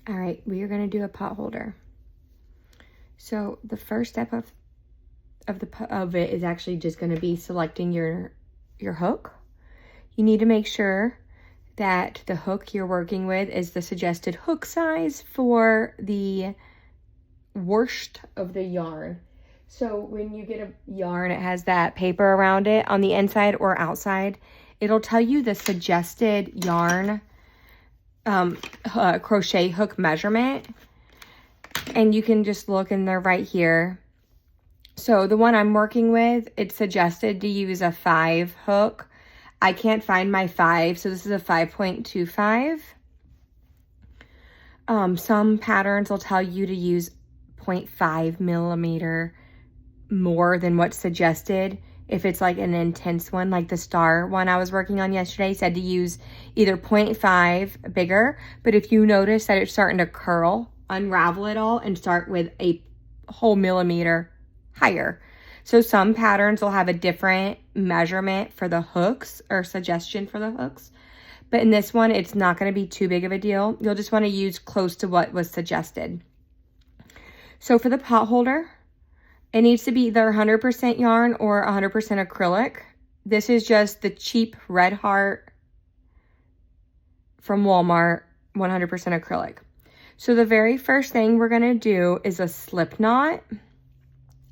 All right, we are going to do a pot holder. So the first step of it is actually just going to be selecting your hook. You need to make sure that the hook you're working with is the suggested hook size for the worst of the yarn. So when you get a yarn, it has that paper around it on the inside or outside. It'll tell you the suggested yarn crochet hook measurement, and you can just look in there right here. So the one I'm working with, it's suggested to use a 5 hook. I can't find my 5, so this is a 5.25. Some patterns will tell you to use 0.5 millimeter more than what's suggested. If it's like an intense one, like the star one I was working on yesterday said to use either 0.5 bigger, but if you notice that it's starting to curl, unravel it all and start with a whole millimeter higher. So some patterns will have a different measurement for the hooks or suggestion for the hooks. But in this one, it's not going to be too big of a deal. You'll just want to use close to what was suggested. So for the pot holder, it needs to be either 100% yarn or 100% acrylic. This is just the cheap Red Heart from Walmart, 100% acrylic. So the very first thing we're going to do is a slip knot.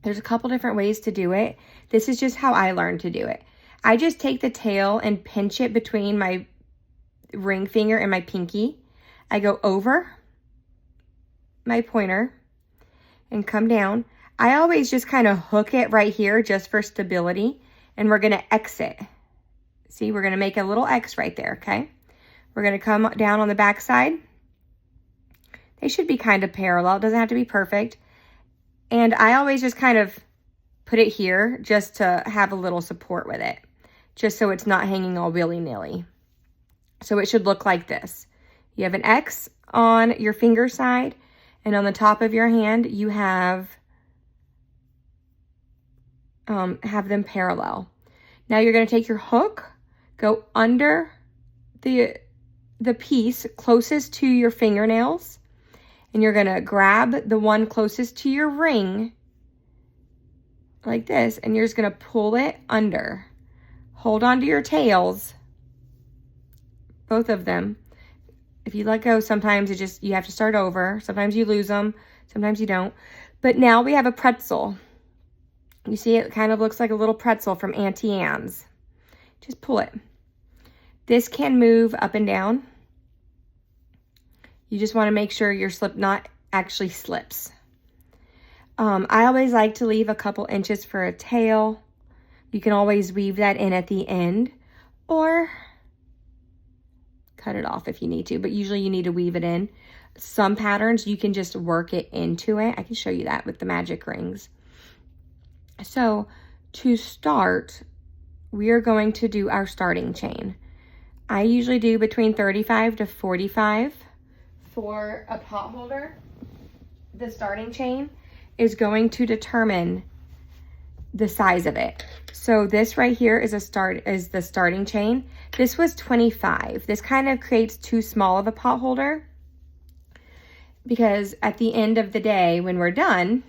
There's a couple different ways to do it. This is just how I learned to do it. I just take the tail and pinch it between my ring finger and my pinky. I go over my pointer and come down. I always just kind of hook it right here just for stability, and we're going to exit. See, we're going to make a little X right there, okay? We're going to come down on the back side. They should be kind of parallel. It doesn't have to be perfect. And I always just kind of put it here just to have a little support with it, just so it's not hanging all willy-nilly. So it should look like this. You have an X on your finger side, and on the top of your hand, you have them parallel. Now you're going to take your hook, go under the piece closest to your fingernails, and you're going to grab the one closest to your ring like this, and you're just going to pull it under. Hold on to your tails, both of them. If you let go, sometimes you have to start over. Sometimes you lose them, sometimes you don't. But now we have a pretzel. You see, it kind of looks like a little pretzel from Auntie Anne's. Just pull it. This can move up and down. You just want to make sure your slip knot actually slips. I always like to leave a couple inches for a tail. You can always weave that in at the end or cut it off if you need to, but usually you need to weave it in. Some patterns, you can just work it into it. I can show you that with the magic rings. So to start, we are going to do our starting chain. I usually do between 35 to 45 for a pot holder. The starting chain is going to determine the size of it. So this right here is the starting chain. This was 25. This kind of creates too small of a pot holder because at the end of the day, when we're done,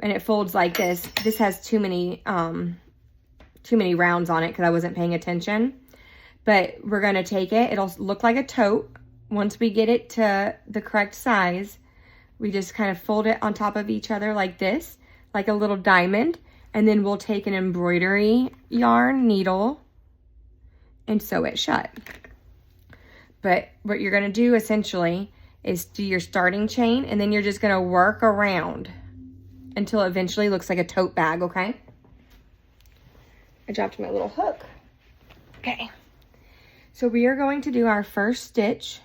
and it folds like this, this has too many rounds on it because I wasn't paying attention. But we're going to take it. It'll look like a tote. Once we get it to the correct size, we just kind of fold it on top of each other like this, like a little diamond. And then we'll take an embroidery yarn needle and sew it shut. But what you're going to do essentially is do your starting chain, and then you're just going to work around until it eventually looks like a tote bag, okay? I dropped my little hook. Okay. So we are going to do our first stitch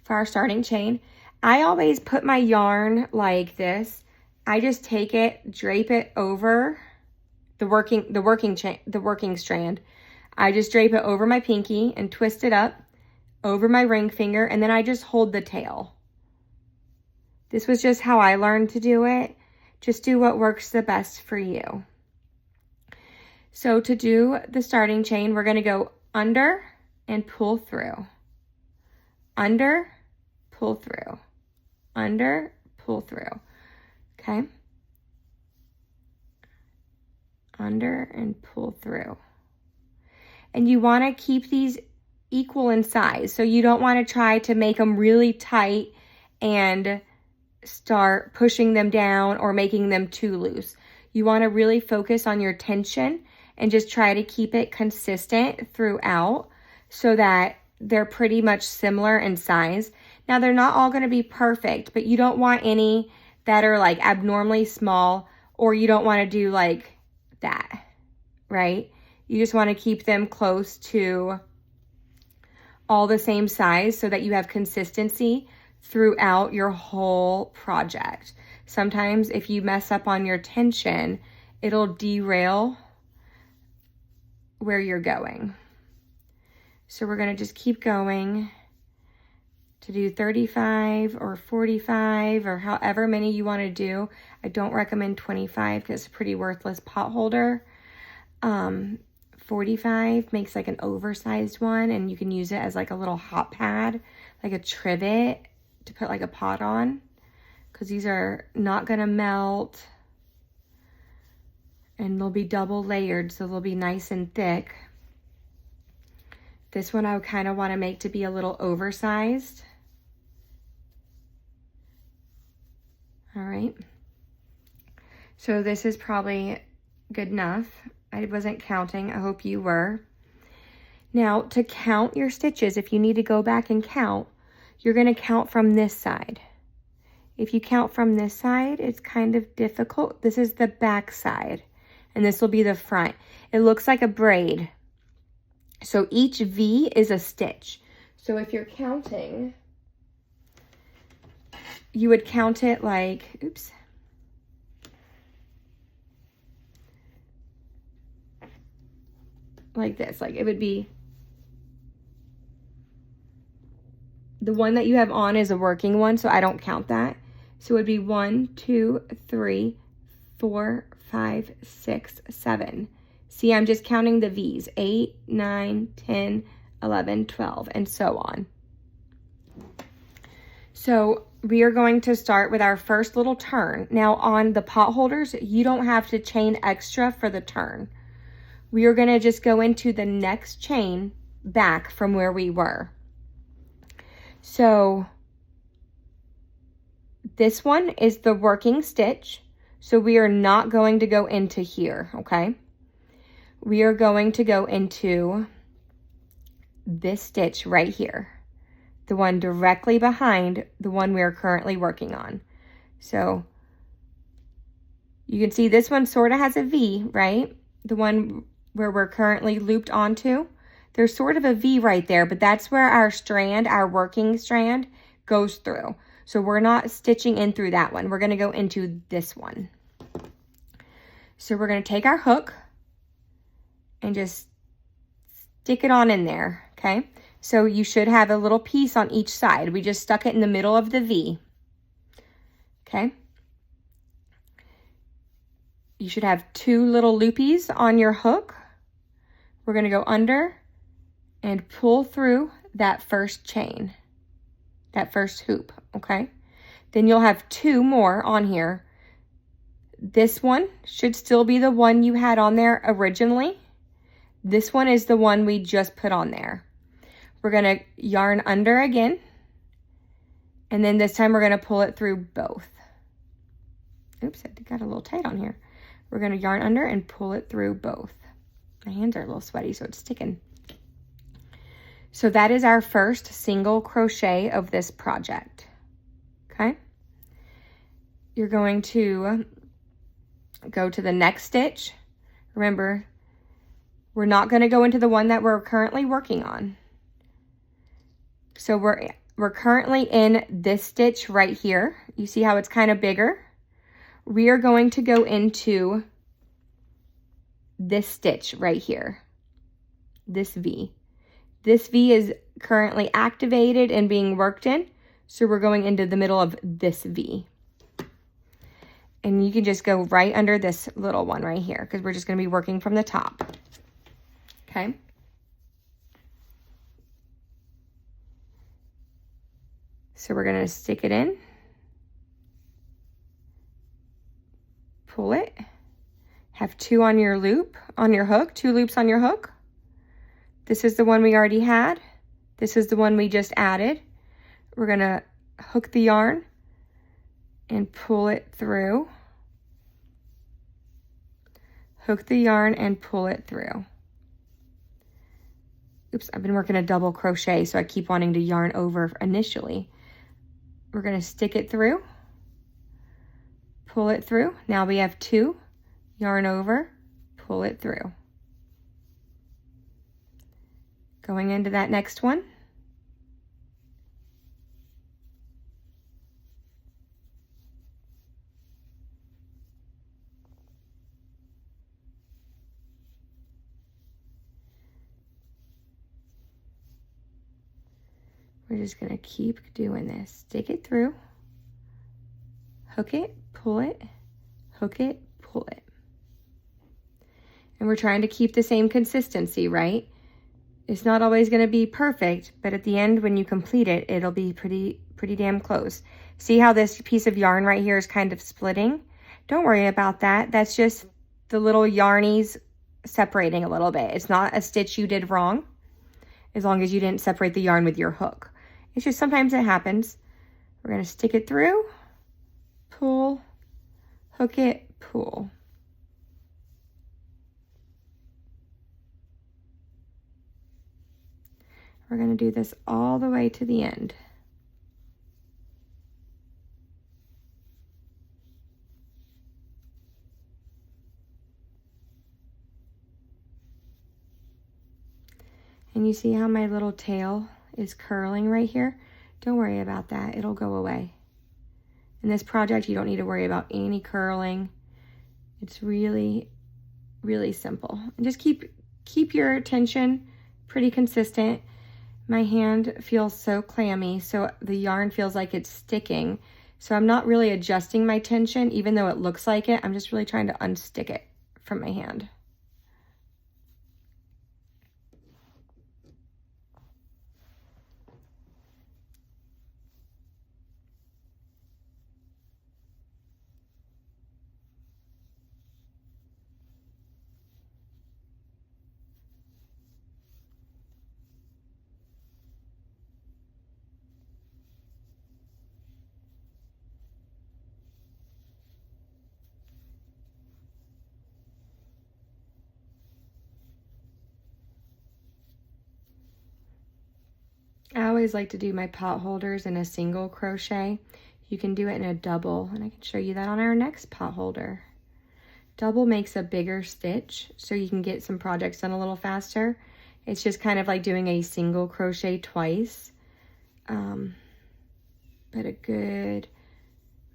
for our starting chain. I always put my yarn like this. I just take it, drape it over the working strand. I just drape it over my pinky and twist it up over my ring finger, and then I just hold the tail. This was just how I learned to do it. Just do what works the best for you. So to do the starting chain, we're going to go under and pull through. under, pull through, under, pull through, okay? Under and pull through. And you want to keep these equal in size. So you don't want to try to make them really tight and start pushing them down or making them too loose. You want to really focus on your tension and just try to keep it consistent throughout so that they're pretty much similar in size. Now, they're not all going to be perfect, but you don't want any that are like abnormally small, or you don't want to do like that, right? You just want to keep them close to all the same size so that you have consistency throughout your whole project. Sometimes if you mess up on your tension, it'll derail where you're going. So we're going to just keep going to do 35 or 45 or however many you want to do. I don't recommend 25 because it's a pretty worthless pot holder. 45 makes like an oversized one, and you can use it as like a little hot pad, like a trivet to put like a pot on, because these are not going to melt and they'll be double layered, so they'll be nice and thick. This one I kind of want to make to be a little oversized. All right. So this is probably good enough. I wasn't counting. I hope you were. Now, to count your stitches, if you need to go back and count, you're going to count from this side. If you count from this side, it's kind of difficult. This is the back side, and this will be the front. It looks like a braid. So each V is a stitch. So if you're counting, you would count it like, oops. Like this, like it would be, the one that you have on is a working one, so I don't count that. So it would be 1, 2, 3, 4, 5, 6, 7. See, I'm just counting the V's, 8, 9, 10, 11, 12, and so on. So we are going to start with our first little turn. Now on the pot holders, you don't have to chain extra for the turn. We are going to just go into the next chain back from where we were. So this one is the working stitch. So we are not going to go into here, okay? We are going to go into this stitch right here, the one directly behind the one we are currently working on. So you can see this one sort of has a V, right? The one where we're currently looped onto, there's sort of a V right there, but that's where our strand, our working strand, goes through. So we're not stitching in through that one. We're going to go into this one. So we're going to take our hook and just stick it on in there, okay? So you should have a little piece on each side. We just stuck it in the middle of the V, okay? You should have 2 little loopies on your hook. We're going to go under and pull through that first chain, that first hoop, okay? Then you'll have 2 more on here. This one should still be the one you had on there originally. This one is the one we just put on there. We're going to yarn under again, and then this time we're going to pull it through both. Oops, I got a little tight on here. We're going to yarn under and pull it through both. My hands are a little sweaty, so it's sticking. So that is our first single crochet of this project, okay? You're going to go to the next stitch. Remember, we're not going to go into the one that we're currently working on. So we're currently in this stitch right here. You see how it's kind of bigger? We are going to go into this stitch right here, this V. This V is currently activated and being worked in, so we're going into the middle of this V. And you can just go right under this little one right here, because we're just going to be working from the top, okay? So we're gonna stick it in, pull it, have 2 on your loop, on your hook, 2 loops on your hook. This is the one we already had. This is the one we just added. We're gonna hook the yarn and pull it through. Hook the yarn and pull it through. Oops, I've been working a double crochet, so I keep wanting to yarn over initially. We're gonna stick it through, pull it through. Now we have 2, yarn over, pull it through. Going into that next one. We're just gonna keep doing this. Stick it through, hook it, pull it, hook it, pull it. And we're trying to keep the same consistency, right? It's not always gonna be perfect, but at the end when you complete it, it'll be pretty damn close. See how this piece of yarn right here is kind of splitting? Don't worry about that. That's just the little yarnies separating a little bit. It's not a stitch you did wrong, as long as you didn't separate the yarn with your hook. It's just sometimes it happens. We're gonna stick it through, pull, hook it, pull. We're gonna do this all the way to the end. And you see how my little tail is curling right here? Don't worry about that, it'll go away. In this project, you don't need to worry about any curling. It's really, really simple. And just keep your attention pretty consistent. My hand feels so clammy, so the yarn feels like it's sticking. So I'm not really adjusting my tension, even though it looks like it. I'm just really trying to unstick it from my hand. I always like to do my pot holders in a single crochet. You can do it in a double, and I can show you that on our next pot holder. Double makes a bigger stitch, so you can get some projects done a little faster. It's just kind of like doing a single crochet twice. But a good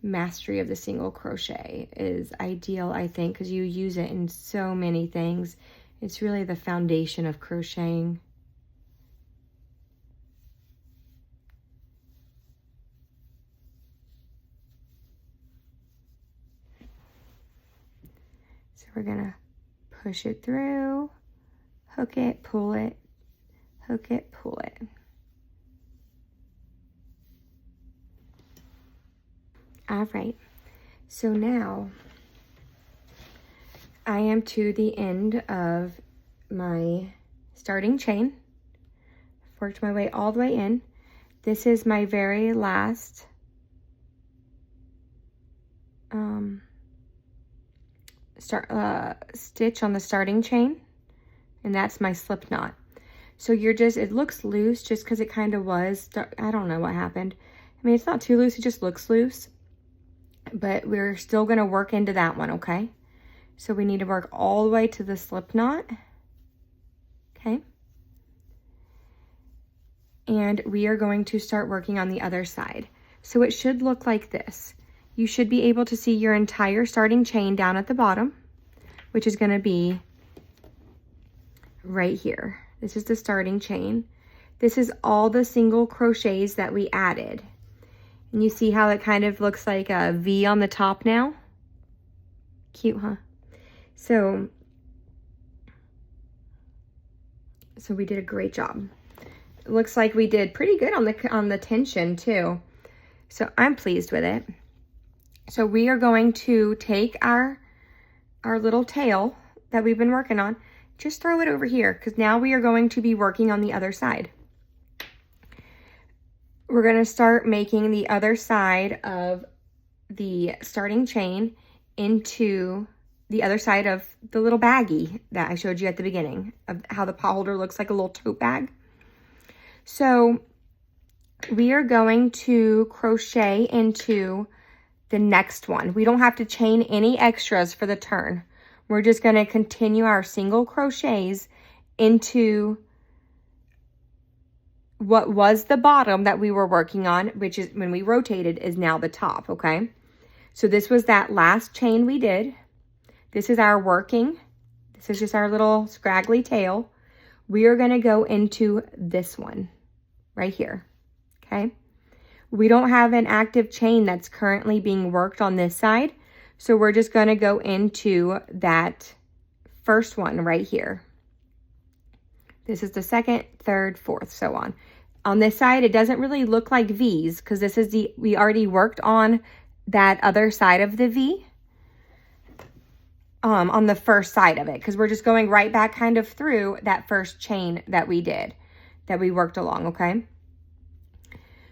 mastery of the single crochet is ideal, I think, because you use it in so many things. It's really the foundation of crocheting. So we're gonna push it through, hook it, pull it, hook it, pull it. All right, so now I am to the end of my starting chain. Worked my way all the way in. This is my very last stitch on the starting chain, and that's my slip knot. So it looks loose just because it kind of was. I don't know what happened. I mean, it's not too loose, it just looks loose. But we're still gonna work into that one, okay? So we need to work all the way to the slip knot, okay? And we are going to start working on the other side. So it should look like this. You should be able to see your entire starting chain down at the bottom, which is gonna be right here. This is the starting chain. This is all the single crochets that we added. And you see how it kind of looks like a V on the top now? Cute, huh? So we did a great job. It looks like we did pretty good on the tension too. So I'm pleased with it. So we are going to take our little tail that we've been working on, just throw it over here, because now we are going to be working on the other side. We're going to start making the other side of the starting chain into the other side of the little baggie that I showed you at the beginning of how the potholder looks like a little tote bag. So we are going to crochet into the next one. We don't have to chain any extras for the turn. We're just going to continue our single crochets into what was the bottom that we were working on, which is when we rotated is now the top, okay? So this was that last chain we did. This is our working. This is just our little scraggly tail. We are going to go into this one right here, okay? We don't have an active chain that's currently being worked on this side, so we're just going to go into that first one right here. This is the second, third, fourth, so on. On this side, it doesn't really look like V's because this is we already worked on that other side of the V on the first side of it, because we're just going right back kind of through that first chain that we did, that we worked along, okay?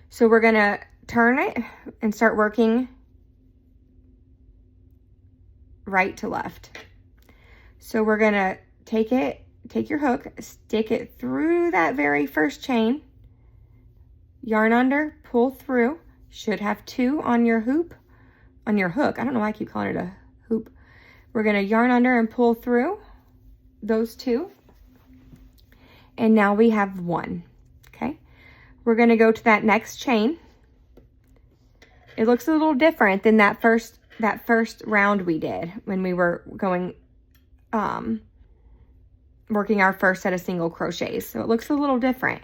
So we're going to turn it and start working right to left. So we're going to take your hook, stick it through that very first chain, yarn under, pull through. Should have 2 on your hook. I don't know why I keep calling it a hoop. We're going to yarn under and pull through those 2. And now we have 1. Okay. We're going to go to that next chain. It looks a little different than that first round we did when we were going working our first set of single crochets. So it looks a little different.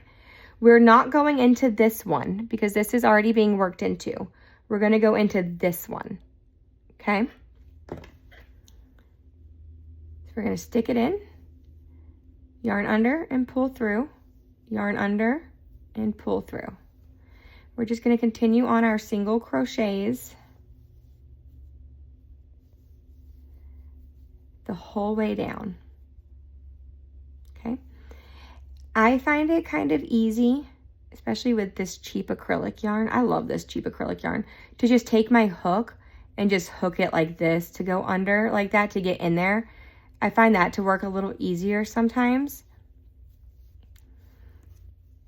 We're not going into this one because this is already being worked into. We're going to go into this one. Okay. So we're going to stick it in, yarn under and pull through, yarn under and pull through. We're just going to continue on our single crochets the whole way down. Okay. I find it kind of easy, especially with this cheap acrylic yarn. I love this cheap acrylic yarn, to just take my hook and just hook it like this to go under like that to get in there. I find that to work a little easier sometimes,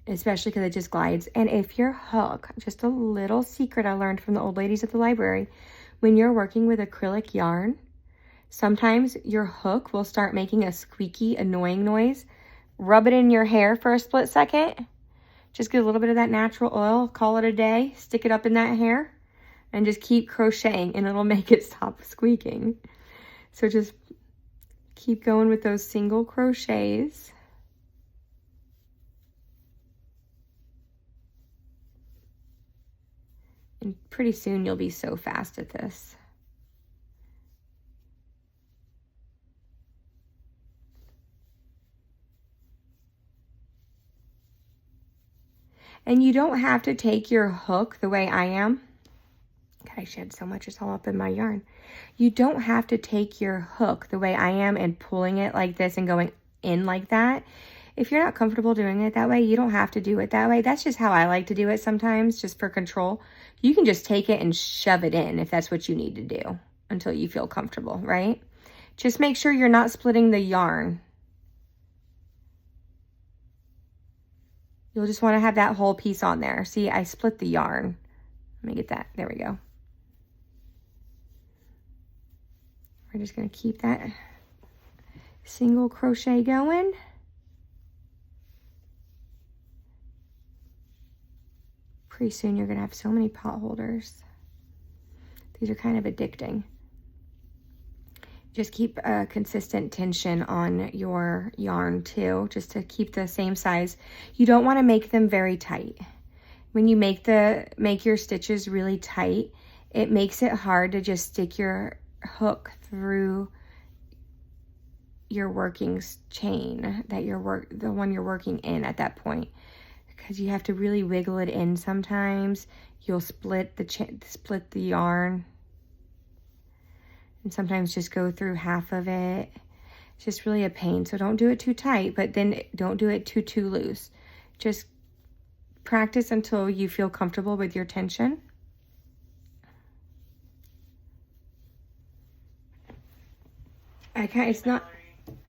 especially because it just glides. And if your hook, just a little secret I learned from the old ladies at the library, when you're working with acrylic yarn, sometimes your hook will start making a squeaky, annoying noise. Rub it in your hair for a split second. Just get a little bit of that natural oil, call it a day, stick it up in that hair, and just keep crocheting, and it'll make it stop squeaking. So just keep going with those single crochets. And pretty soon you'll be so fast at this. And you don't have to take your hook the way I am. God, I shed so much, it's all up in my yarn. You don't have to take your hook the way I am and pulling it like this and going in like that. If you're not comfortable doing it that way, you don't have to do it that way. That's just how I like to do it sometimes, just for control. You can just take it and shove it in if that's what you need to do until you feel comfortable, right? Just make sure you're not splitting the yarn. You'll just want to have that whole piece on there. See, I split the yarn. Let me get that. There we go. We're just going to keep that single crochet going. Pretty soon you're going to have so many pot holders. These are kind of addicting. Just keep a consistent tension on your yarn too, just to keep the same size. You don't want to make them very tight. When you make your stitches really tight, it makes it hard to just stick your hook through your working chain that the one you're working in at that point. because you have to really wiggle it in sometimes. You'll split the yarn, and sometimes just go through half of it. It's just really a pain. So don't do it too tight, but then don't do it too loose. Just practice until you feel comfortable with your tension. It's not